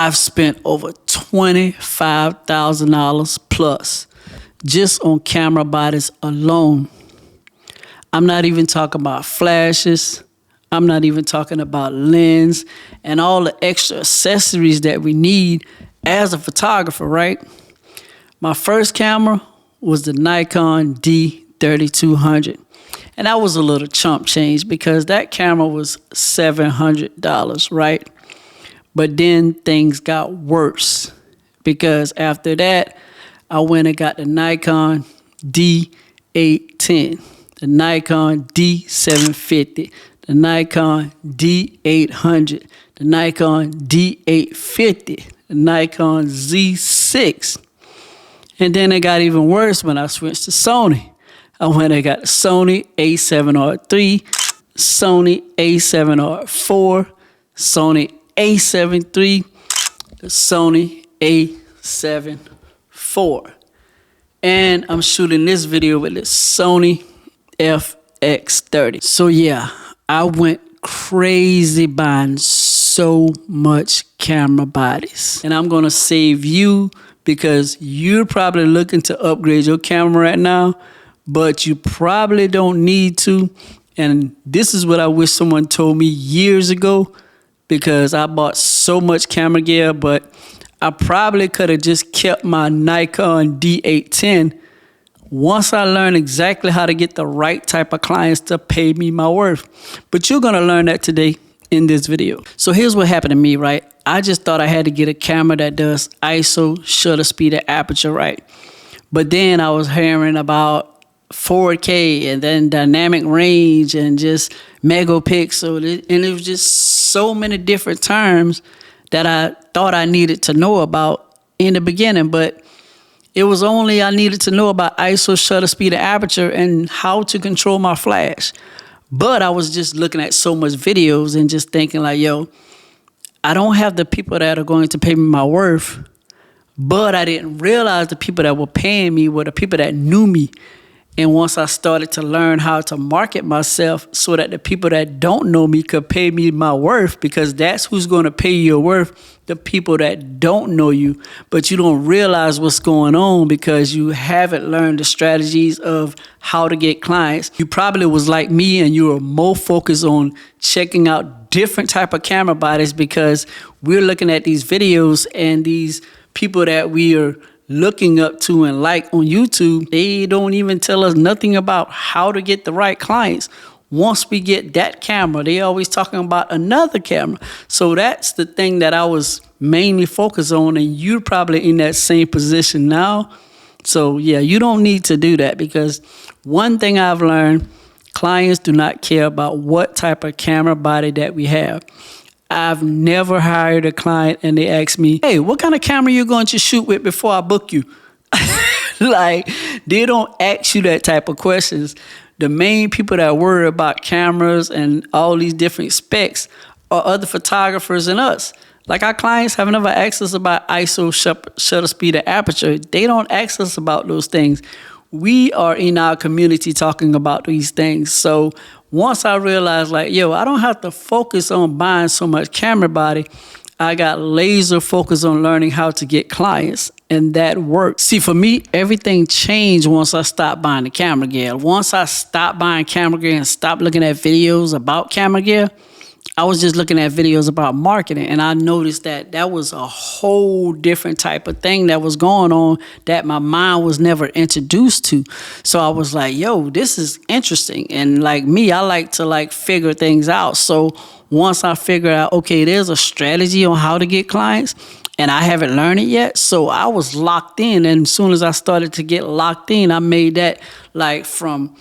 I've spent over $25,000 plus just on camera bodies alone. I'm not even talking about flashes. I'm not even talking about lens and all the extra accessories that we need as a photographer, right? My first camera was the Nikon D3200. And that was a little chump change because that camera was $700, right? But then things got worse because after that, I went and got the Nikon D810, the Nikon D750, the Nikon D800, the Nikon D850, the Nikon Z6. And then it got even worse when I switched to Sony. I went and got the Sony A7R3, Sony A7R4, Sony A7 III, the Sony A7 IV. And I'm shooting this video with the Sony FX30. So yeah, I went crazy buying so much camera bodies. And I'm gonna save you because you're probably looking to upgrade your camera right now, but you probably don't need to. And this is what I wish someone told me years ago, because I bought so much camera gear, but I probably could have just kept my Nikon D810 once I learned exactly how to get the right type of clients to pay me my worth. But you're gonna learn that today in this video. So here's what happened to me, right? I just thought I had to get a camera that does ISO, shutter speed, and aperture right. But then I was hearing about 4K and then dynamic range and just megapixel, and it was just so many different terms that I thought I needed to know about in the beginning. But it was only I needed to know about ISO, shutter speed, and aperture and how to control my flash. But I was just looking at so much videos and just thinking like, yo, I don't have the people that are going to pay me my worth. But I didn't realize the people that were paying me were the people that knew me. And once I started to learn how to market myself so that the people that don't know me could pay me my worth, because that's who's going to pay you your worth, the people that don't know you, but you don't realize what's going on because you haven't learned the strategies of how to get clients. You probably was like me and you were more focused on checking out different type of camera bodies because we're looking at these videos and these people that we are looking up to and like on YouTube, they don't even tell us nothing about how to get the right clients. Once we get that camera, they always talking about another camera. So that's the thing that I was mainly focused on, and you're probably in that same position now. So yeah, you don't need to do that, because one thing I've learned, clients do not care about what type of camera body that we have. I've never hired a client and they ask me, hey, what kind of camera you going to shoot with before I book you? Like, they don't ask you that type of questions. The main people that worry about cameras and all these different specs are other photographers and us. Like, our clients have never asked us about ISO, shutter speed, and aperture. They don't ask us about those things. We are in our community talking about these things. So once I realized, like, yo, I don't have to focus on buying so much camera body. I got laser focused on learning how to get clients, and that worked. See, for me, everything changed once I stopped buying the camera gear. Once I stopped buying camera gear and stopped looking at videos about camera gear, I was just looking at videos about marketing, and I noticed that that was a whole different type of thing that was going on that my mind was never introduced to. So I was like, yo, this is interesting. And like me, I like to like figure things out. So once I figured out, okay, there's a strategy on how to get clients, and I haven't learned it yet. So I was locked in, and as soon as I started to get locked in, I made that like from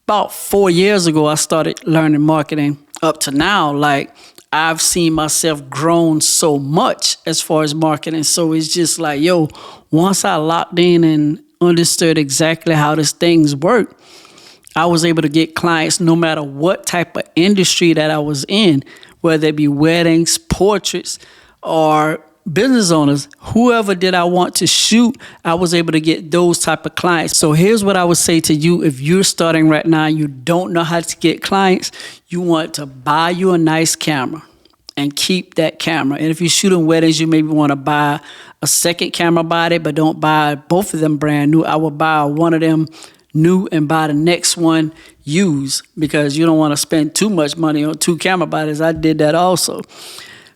about 4 years ago, I started learning marketing up to now. Like, I've seen myself grown so much as far as marketing. So it's just like, yo, once I locked in and understood exactly how these things work, I was able to get clients no matter what type of industry that I was in, whether it be weddings, portraits, or business owners. Whoever did I want to shoot, I was able to get those type of clients. So here's what I would say to you. If you're starting right now, you don't know how to get clients, you want to buy you a nice camera and keep that camera. And if you're shooting weddings, you maybe want to buy a second camera body, but don't buy both of them brand new. I would buy one of them new and buy the next one used, because you don't want to spend too much money on two camera bodies. I did that also.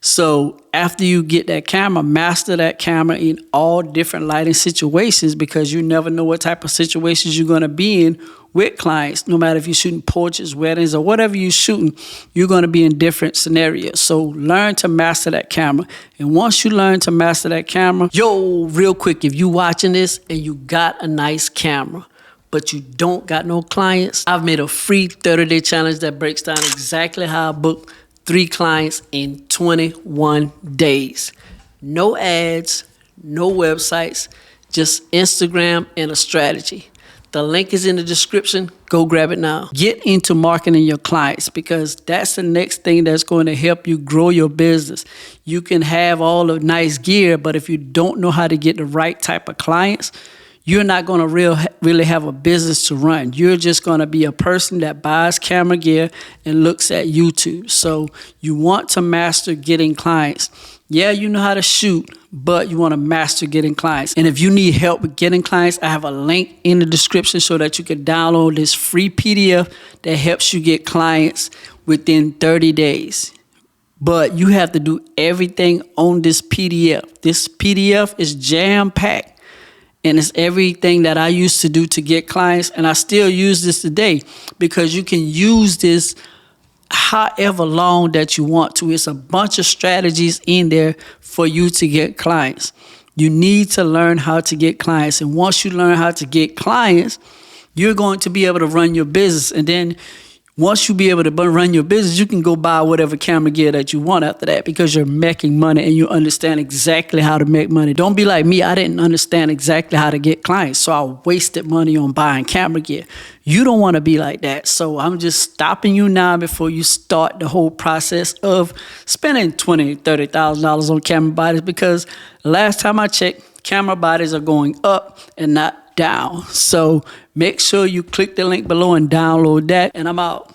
So after you get that camera, master that camera in all different lighting situations, because you never know what type of situations you're going to be in with clients. No matter if you're shooting portraits, weddings, or whatever you're shooting, you're going to be in different scenarios. So learn to master that camera. And once you learn to master that camera, real quick, if you watching this and you got a nice camera, but you don't got no clients, I've made a free 30-day challenge that breaks down exactly how I book 3 clients in 21 days. No ads, no websites, just Instagram and a strategy. The link is in the description. Go grab it now. Get into marketing your clients, because that's the next thing that's going to help you grow your business. You can have all the nice gear, but if you don't know how to get the right type of clients, you're not going to really have a business to run. You're just going to be a person that buys camera gear and looks at YouTube. So you want to master getting clients. Yeah, you know how to shoot, but you want to master getting clients. And if you need help with getting clients, I have a link in the description so that you can download this free PDF that helps you get clients within 30 days. But you have to do everything on this PDF. This PDF is jam-packed. And it's everything that I used to do to get clients. And I still use this today, because you can use this however long that you want to. It's a bunch of strategies in there for you to get clients. You need to learn how to get clients. And once you learn how to get clients, you're going to be able to run your business. And then once you be able to run your business, you can go buy whatever camera gear that you want after that, because you're making money and you understand exactly how to make money. Don't be like me. I didn't understand exactly how to get clients, so I wasted money on buying camera gear. You don't want to be like that. So I'm just stopping you now before you start the whole process of spending $20,000, $30,000 on camera bodies, because last time I checked, camera bodies are going up and not down. So make sure you click the link below and download that. And I'm out.